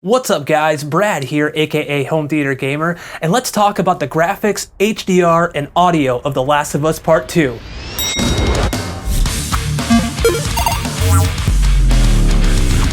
What's up guys, Brad here, aka Home Theater Gamer, and let's talk about the graphics, HDR, and audio of The Last of Us Part 2.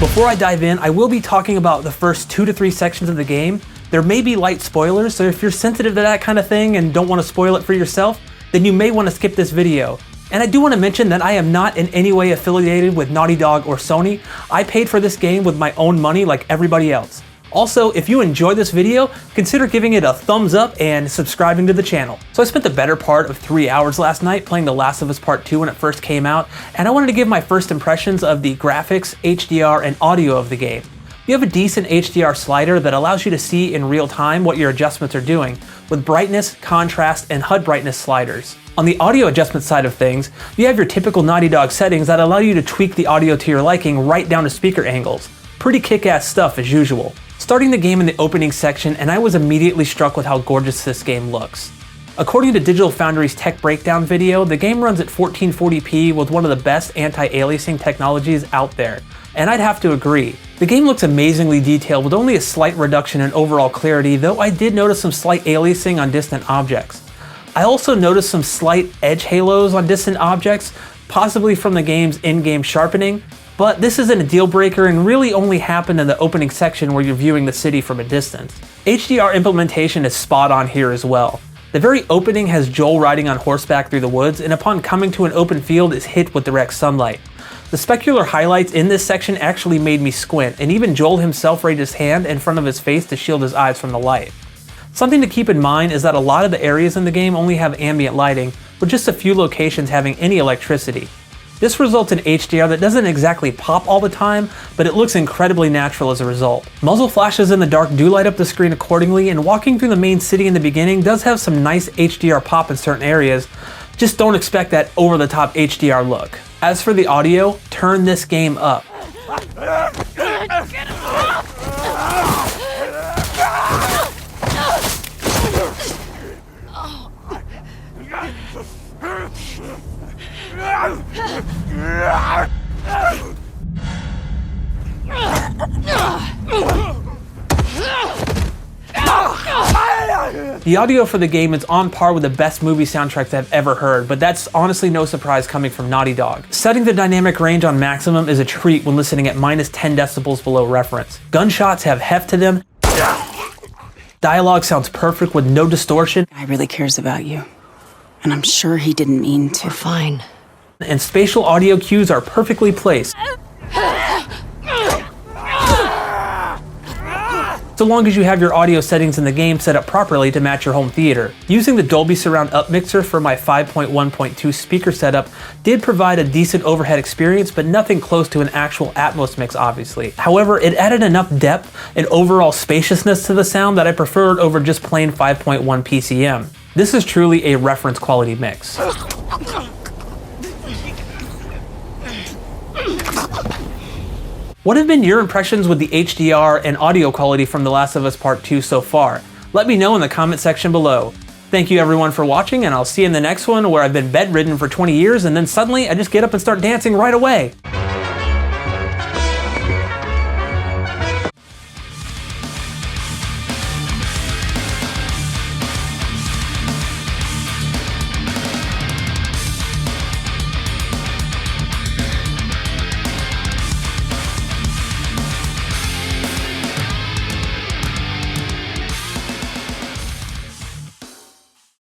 Before I dive in, I will be talking about the first 2 to 3 sections of the game. There may be light spoilers, so if you're sensitive to that kind of thing and don't want to spoil it for yourself, then you may want to skip this video. And I do want to mention that I am not in any way affiliated with Naughty Dog or Sony. I paid for this game with my own money like everybody else. Also, if you enjoyed this video, consider giving it a thumbs up and subscribing to the channel. So I spent the better part of 3 hours last night playing The Last of Us Part 2 when it first came out, and I wanted to give my first impressions of the graphics, HDR, and audio of the game. You have a decent HDR slider that allows you to see in real time what your adjustments are doing, with brightness, contrast, and HUD brightness sliders. On the audio adjustment side of things, you have your typical Naughty Dog settings that allow you to tweak the audio to your liking right down to speaker angles. Pretty kick-ass stuff as usual. Starting the game in the opening section, and I was immediately struck with how gorgeous this game looks. According to Digital Foundry's tech breakdown video, the game runs at 1440p with one of the best anti-aliasing technologies out there. And I'd have to agree. The game looks amazingly detailed with only a slight reduction in overall clarity, though I did notice some slight aliasing on distant objects. I also noticed some slight edge halos on distant objects, possibly from the game's in-game sharpening, but this isn't a deal breaker and really only happened in the opening section where you're viewing the city from a distance. HDR implementation is spot on here as well. The very opening has Joel riding on horseback through the woods, and upon coming to an open field is hit with direct sunlight. The specular highlights in this section actually made me squint, and even Joel himself raised his hand in front of his face to shield his eyes from the light. Something to keep in mind is that a lot of the areas in the game only have ambient lighting, with just a few locations having any electricity. This results in HDR that doesn't exactly pop all the time, but it looks incredibly natural as a result. Muzzle flashes in the dark do light up the screen accordingly, and walking through the main city in the beginning does have some nice HDR pop in certain areas, just don't expect that over-the-top HDR look. As for the audio, turn this game up. The audio for the game is on par with the best movie soundtracks I've ever heard, but that's honestly no surprise coming from Naughty Dog. Setting the dynamic range on maximum is a treat when listening at minus 10 decibels below reference. Gunshots have heft to them. Dialogue sounds perfect with no distortion. Guy really cares about you, and I'm sure he didn't mean to. We're fine. And spatial audio cues are perfectly placed, so long as you have your audio settings in the game set up properly to match your home theater. Using the Dolby Surround Up mixer for my 5.1.2 speaker setup did provide a decent overhead experience, but nothing close to an actual Atmos mix obviously. However, it added enough depth and overall spaciousness to the sound that I preferred over just plain 5.1 PCM. This is truly a reference quality mix. What have been your impressions with the HDR and audio quality from The Last of Us Part 2 so far? Let me know in the comment section below. Thank you everyone for watching, and I'll see you in the next one where I've been bedridden for 20 years and then suddenly I just get up and start dancing right away.